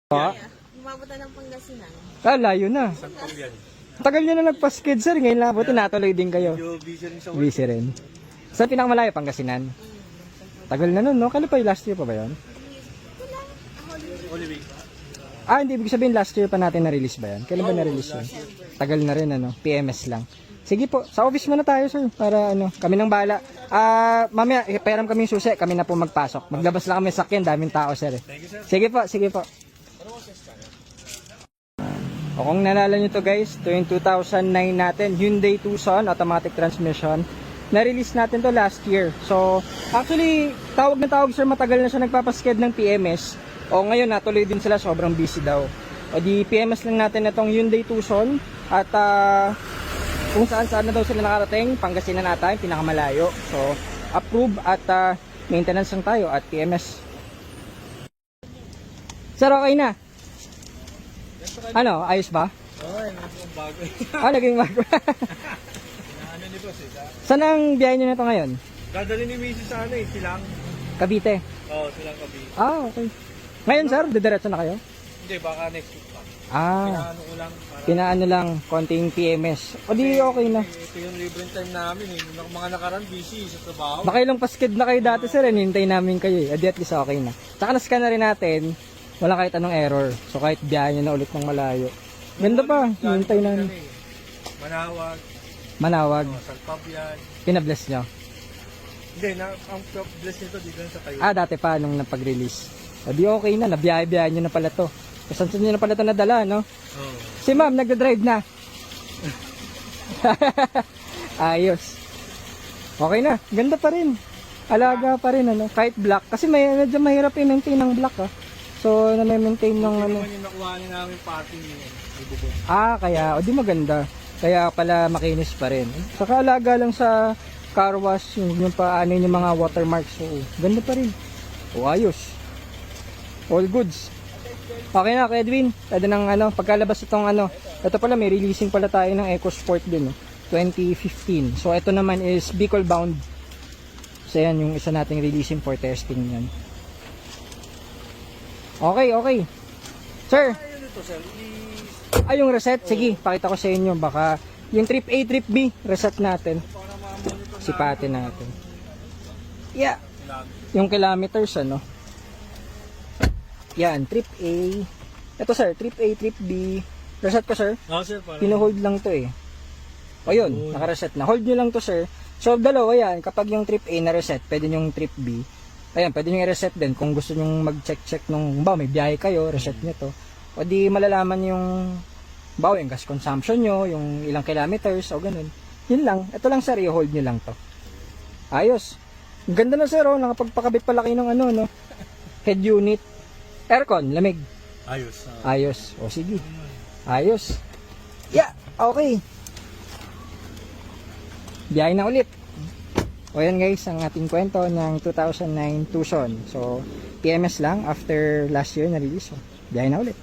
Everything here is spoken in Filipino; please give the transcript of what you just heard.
Pa? Umabot na ng Pangasinan. Layo na. Tagal nyo na nagpa-skid, sir. Ngayon lang po, tinatuloy din kayo. Busy rin. Sa pinakamalayo, Pangasinan. Tagal na nun, no? Kailan pa yung last year pa ba yun? Hindi. Ibig sabihin last year pa natin na-release ba yan? Kailan ba na-release yun? Tagal na rin, ano? PMS lang. Sige po, sa office muna tayo, sir. Para, kami nang bahala. Mamaya, ipayaram kami yung susi. Kami na po magpasok. Maglabas lang kami sa sakyan. Daming tao, sir. Sige po, sige po. O kung nalala nyo to guys, ito yung 2009 natin, Hyundai Tucson, automatic transmission. Na-release natin to last year. So, actually, tawag na tawag sir, matagal na siya nagpapasked ng PMS. O ngayon, natuloy din sila, sobrang busy daw. O di, PMS lang natin itong Hyundai Tucson. At kung saan-saan na daw sila nakarating, Pangasinan ata, yung pinakamalayo. So, approve at maintenance lang tayo at PMS. Sir, okay na? Ano, ayos ba? Oo, naging bago. Naging bago. Ano ni boss eh? Saan ang biyahe nyo na ito ngayon? Dadali ni Mrs. sa ano eh, silang. Cavite. Oo, silang kabi. Okay. Ngayon sir, didiretso na kayo? Hindi, baka next week pa. Pinaano ko lang. Pinaano lang, konting PMS. O di okay na. Ito yung libre time namin eh. Mga nakaraan busy sa trabaho. Nakailang paskid na kayo dati sir, hinintay namin kayo eh. Adi at least okay na. Tsaka na-scan na rin natin, wala kahit anong error. So kahit biyahe nyo na ulit ng malayo. Ganda pa, hinintay namin. Manawag. Manawag. Salpab yan. Pinabless nyo. Hindi, ang bless nito dito sa kayo. Dati pa nung napag-release. O di okay na, nabiyahe-biyahe nyo na pala to. Saan nyo na pala ito nadala, no? Oo. Si ma'am, nagda-drive na. Ayos. Okay na, ganda pa rin. Alaga pa rin, ano? Kahit black. Kasi medyo mahirap i-maintain ng black, So, na-maintain ng ano. Yung nakuha niya namin parking niya. Ibubog. Kaya, o di maganda. Kaya pala makinis pa rin. Saka alaga lang sa car wash, yung paano yung mga watermarks. So, ganda pa rin. Ayos. All goods. Okay na, Edwin. Pwede ng pagkalabas itong ito pala, may releasing pala tayo ng EcoSport din, 2015. So, ito naman is Bicol bound. So, yan yung isa nating releasing for testing yan. Okay. Sir. Yung reset. Sige, pakita ko sa inyo. Baka yung trip A, trip B, reset natin. Sipatin natin. Yeah. Yung kilometers, Yan, trip A. Ito sir, trip A, trip B. Reset ko sir. Sir, Pino-hold lang to eh. O yun, naka-reset na. Hold nyo lang to sir. So, dalawa yan. Kapag yung trip A na-reset, pwede yung trip B. Ayan, pwede nyo i-reset din. Kung gusto nyo mag-check nung, may biyahe kayo, reset nyo to. O di malalaman yung, yung gas consumption nyo, yung ilang kilometers, o ganun. Yun lang. Ito lang sir, i-hold nyo lang to. Ayos. Ang ganda na sir, nakapagpakabit pala kayo ng head unit. Aircon, lamig. Ayos. O sige. Ayos. Yeah, okay. Biyahe na ulit. O yan guys, ang ating kwento ng 2009 Tucson. So, PMS lang after last year na release. Biyahe na ulit.